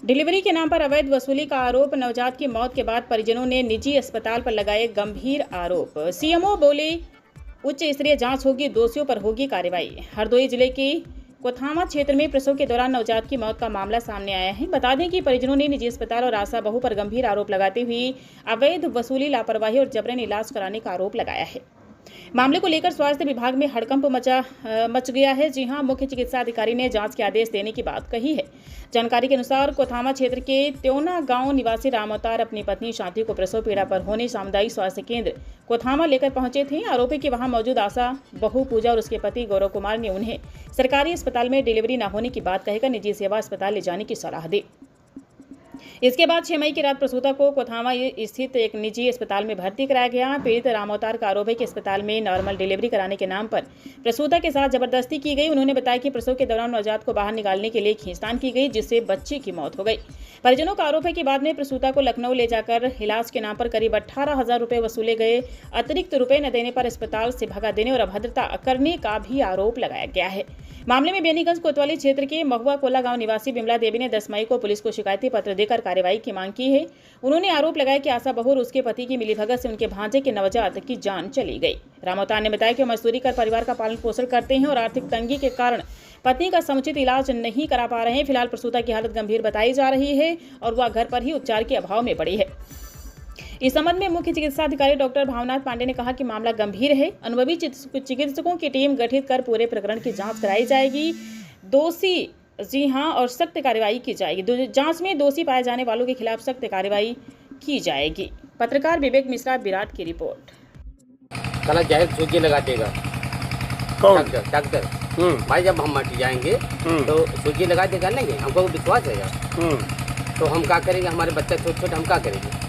Delivery के नाम पर अवैध वसूली का आरोप। नवजात की मौत के बाद परिजनों ने निजी अस्पताल पर लगाए गंभीर आरोप। सीएमओ बोले उच्च स्तरीय जांच होगी, दोषियों पर होगी कार्रवाई। हरदोई जिले के कोथामा क्षेत्र में प्रसव के दौरान नवजात की मौत का मामला सामने आया है। बता दें कि परिजनों ने निजी अस्पताल और आशा बहू पर गंभीर आरोप लगाते हुए अवैध वसूली, लापरवाही और जबरन इलाज कराने का आरोप लगाया है। मामले को लेकर स्वास्थ्य विभाग में हड़कंप मच गया है। जी हां, मुख्य चिकित्सा अधिकारी ने जांच के आदेश देने की बात कही है। जानकारी के अनुसार कोथामा क्षेत्र के त्योना गांव निवासी राम अवतार अपनी पत्नी शांति को प्रसव पीड़ा पर होने सामुदायिक स्वास्थ्य केंद्र कोथामा लेकर पहुंचे थे। आरोपी की वहां मौजूद आशा बहू पूजा और उसके पति गौरव कुमार ने उन्हें सरकारी अस्पताल में डिलीवरी न होने की बात कहकर निजी सेवा अस्पताल ले जाने की सलाह दी। इसके बाद 6 मई की रात प्रसूता को कोथामा स्थित एक निजी अस्पताल में भर्ती कराया गया। पीड़ित राम अवतार का आरोप है कि अस्पताल में नॉर्मल डिलीवरी कराने के नाम पर प्रसूता के साथ जबरदस्ती की गई। उन्होंने बताया कि प्रसव के दौरान नवजात को बाहर निकालने के लिए खींचतान की गई, जिससे बच्चे की मौत हो गई। परिजनों का आरोप है कि बाद में प्रसूता को लखनऊ ले जाकर इलाज के नाम पर करीब 18,000 रुपये वसूले गए। अतिरिक्त रुपये न देने पर अस्पताल से भगा देने और अभद्रता करने का भी आरोप लगाया गया है। मामले में बेनीगंज कोतवाली क्षेत्र के महुआ कोला गांव निवासी बिमला देवी ने 10 मई को पुलिस को शिकायती पत्र देकर कार्रवाई की मांग की है। उन्होंने आरोप लगाया कि आशा बहू और उसके पति की मिलीभगत से उनके भांजे के नवजात की जान चली गई। राम अवतार ने बताया कि मजदूरी कर परिवार का पालन पोषण करते हैं और आर्थिक तंगी के कारण पत्नी का समुचित इलाज नहीं करा पा रहे हैं। फिलहाल प्रसूता की हालत गंभीर बताई जा रही है और वह घर पर ही उपचार के अभाव में पड़ी है। इस संबंध में मुख्य चिकित्सा अधिकारी डॉक्टर भावनाथ पांडे ने कहा कि मामला गंभीर है। अनुभवी चिकित्सकों की टीम गठित कर पूरे प्रकरण की जांच कराई जाएगी। दोषी जी हां और सख्त कार्रवाई की जाएगी। जांच में दोषी पाए जाने वालों के खिलाफ सख्त कार्रवाई की जाएगी। पत्रकार विवेक मिश्रा, विराट की रिपोर्ट। कल जाहिर सूजी लगा देगा कौन? डॉक्टर भाई, जब हम मट जाएंगे तो सूजी लगा देगा नहीं, हमको विश्वास है। तो हम क्या करेंगे? हमारे बच्चे छोटे छोटे, हम क्या करेंगे?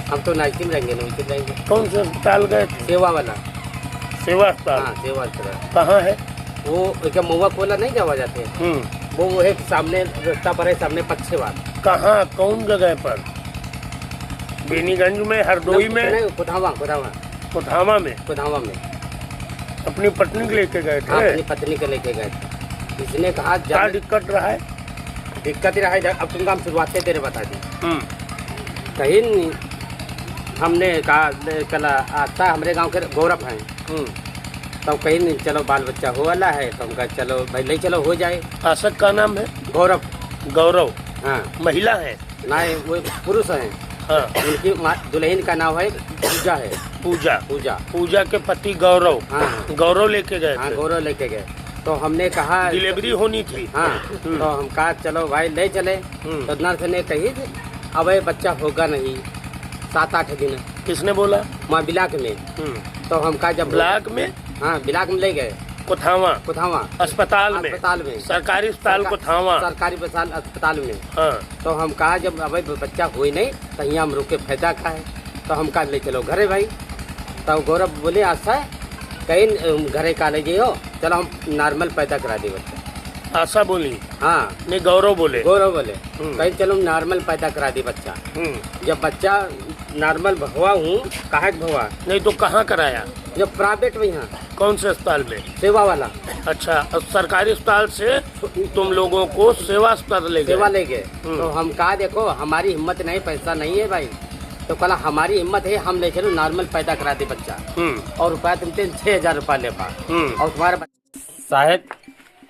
हम तो नाइटी में रहेंगे, नाइटी में रहेंगे। कौन से अस्पताल गए? सेवा वाला। सेवा अस्पताल? हाँ, सेवा अस्पताल। कहाँ है वो क्या महुआ कोला नहीं जावा जाते? वो है सामने रास्ता पर है, सामने पक्षवार। कहाँ, कौन जगह पर? बेनीगंज में, हरदोई में? नहीं, कोथामा में। कोथामा में अपनी पत्नी को लेके गए थे? हाँ, अपनी पत्नी को लेके गए थे। इसने कहा क्या दिक्कत रहा है? दिक्कत रहा है, अब तुमको हम शुरुआत से तेरे बता दी। कहीं हमने कहा कल आता हमारे गांव के गौरव हैं, तो कहीं नहीं, चलो बाल बच्चा हो वाला है, तो हम कहा चलो भाई ले चलो, हो जाए। आशक का नाम है? गौरव। हाँ, महिला है? नहीं, वो पुरुष हैं। हाँ। उनकी दुल्हन का नाम है पूजा है। पूजा के पति गौरव। हाँ, गौरव लेके गए? हाँ, गौरव लेके गए। तो हमने कहा डिलीवरी होनी थी। हाँ, तो हम कहा चलो भाई ले चले। तो नर्स ने कही अब बच्चा होगा नहीं 7-8 दिन। किसने बोला? वहाँ बिलाक में। तो हम कहा जब ब्लॉक में? हाँ, बिलाक में ले गए। कोथामा अस्पताल में? सरकारी अस्पताल कोथामा, सरकारी अस्पताल में। हाँ। तो हम कहा जब अब बच्चा हुई नहीं तो यहाँ हम रुके फायदा खाए। तो हम कहा ले चलो घरे भाई। तो गौरव बोले आशा कहीं घरे का ले जाइयो, चलो हम नॉर्मल पैदा करा दे बच्चा। आशा बोली? हाँ, नहीं, गौरव बोले कहीं चलो नॉर्मल पैदा करा दे बच्चा। जब बच्चा नॉर्मल हुआ हूँ, कहाँ हुआ? नहीं तो कहाँ कराया? जब प्राइवेट में। यहाँ कौन से अस्पताल में? सेवा वाला। अच्छा, सरकारी अस्पताल से तुम लोगों को सेवा अस्पताल ले गए? तो हम कहा देखो हमारी हिम्मत नहीं, पैसा नहीं है भाई। तो कल हमारी हिम्मत है, हम ले चलो नॉर्मल पैदा करा दे बच्चा। और रुपया तुमसे 6,000 रुपया ले पा। और तुम्हारा साहब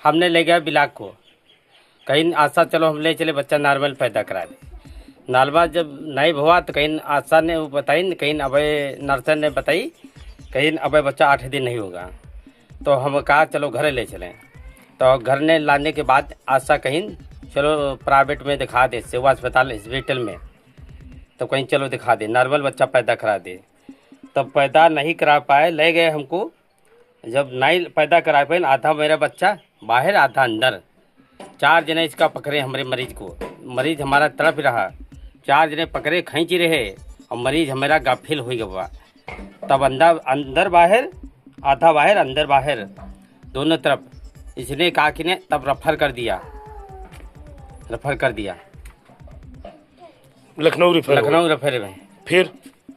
हमने ले गया बिलाक को, कहीं आशा चलो हम ले चले बच्चा नॉर्मल पैदा करा दे। नॉर्मल जब नहीं हुआ तो कहीं आशा ने बताई, कहीं अभय नर्सन ने बताई, कहीं अभय बच्चा 8 दिन नहीं होगा। तो हम कहा चलो घरे ले चलें। तो घर ने लाने के बाद आशा कहीं चलो प्राइवेट में दिखा दे, सेवा अस्पताल हॉस्पिटल में। तो कहीं चलो दिखा दे, नॉर्मल बच्चा पैदा करा दे। तब पैदा नहीं करा पाए, ले गए हमको। जब नहीं पैदा करा पाए, आधा मेरा बच्चा बाहर आधा अंदर। 4 जने इसका पकड़े हमारे मरीज को। मरीज हमारा तड़प रहा, 4 जने पकड़े खींच रहे और मरीज हमारा गाफिल हो गया। तब अंदर बाहर, आधा बाहर अंदर बाहर दोनों तरफ। इसने कहा कि ने तब रेफर कर दिया लखनऊ रेफर में।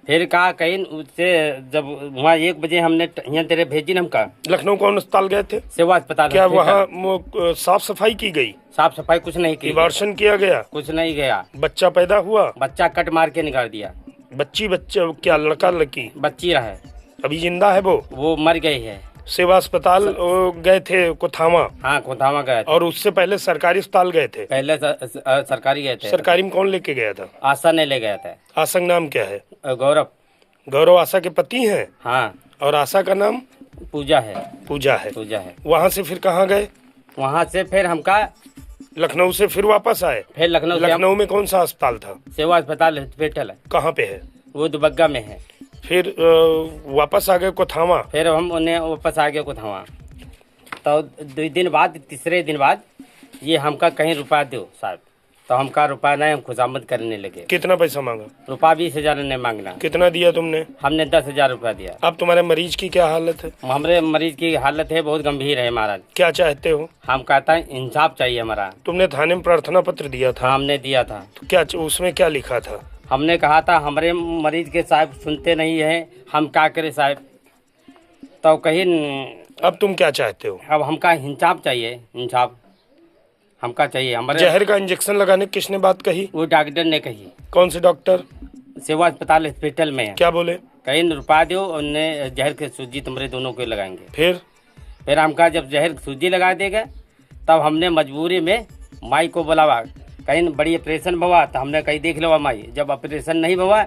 फिर कहा कहीं उससे जब वहाँ 1 बजे हमने यहाँ तेरे भेजी न हमका लखनऊ कौन अस्पताल गए थे? सेवा अस्पताल। क्या वहाँ साफ सफाई की गई? साफ सफाई कुछ नहीं की, निवारण किया गया? कुछ नहीं गया। बच्चा पैदा हुआ? बच्चा कट मार के निकाल दिया। बच्चा क्या लड़का लड़की? बच्ची रहा है। अभी जिंदा है वो मर गई है। सेवा अस्पताल गए थे कोथामा? हाँ, कोथामा गए थे। और उससे पहले सरकारी अस्पताल गए थे? पहले सरकारी गए थे। सरकारी में कौन लेके गया था? आशा ने ले गया था। आशा का नाम क्या है? गौरव। गौरव आशा के पति हैं? हाँ। और आशा का नाम? पूजा है। पूजा है। पूजा है। वहाँ से फिर कहाँ गए? वहाँ से फिर हमका लखनऊ से फिर वापस आए? फिर लखनऊ में कौन सा अस्पताल था? सेवा अस्पताल हॉस्पिटल है। कहाँ पे है वो? दुबग्गा में है। फिर वापस आ गए कोथामा? फिर हम उन्हें वापस आ गए कोथामा। तो 2 दिन बाद, तीसरे दिन बाद ये हमका कहीं रुपया दो साहब। तो हमका रुपया नहीं, हम खुशामद करने लगे। कितना पैसा मांगा? रुपया 20,000 ने मांगना। कितना दिया तुमने? हमने 10,000 रुपया दिया। अब तुम्हारे मरीज की क्या हालत है? हमारे मरीज की हालत है बहुत गंभीर है महाराज। क्या चाहते हो? हम कहता है इंसाफ चाहिए हमारा। तुमने थाने में प्रार्थना पत्र दिया था? हमने दिया था। तो क्या उसमें क्या लिखा था? हमने कहा था हमारे मरीज के साहब सुनते नहीं है, हम क्या करें साहब। तो कहीं अब तुम क्या चाहते हो? अब हमका इंसाफ चाहिए, इंसाफ हमका चाहिए। हमारे जहर का इंजेक्शन लगाने की किसने बात कही? वो डॉक्टर ने कही। कौन से डॉक्टर? सेवा अस्पताल हॉस्पिटल में है। क्या बोले? कहीं रुपया दो, उन्हें जहर की सूजी तुम्हारे दोनों को लगाएंगे। फिर हमका जब जहर की सूजी लगा देगा तब हमने मजबूरी में माई को बुलावा। कहीं बड़ी ऑपरेशन हुआ तो हमने कहीं देख लो माई। जब ऑपरेशन नहीं हुआ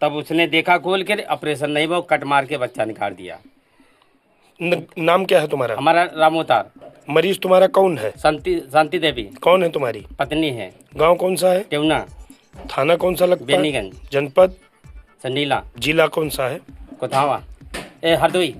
तब उसने देखा खोल के, ऑपरेशन नहीं हुआ, कट मार के बच्चा निकाल दिया। नाम क्या है तुम्हारा? हमारा रामोतार। मरीज तुम्हारा कौन है? शांति देवी। कौन है तुम्हारी पत्नी है। गांव कौन सा है? टेवना। थाना कौन सा लगता है? बेनीगंज। जनपद? संडीला। जिला कौन सा है? कोथावा हरदोई।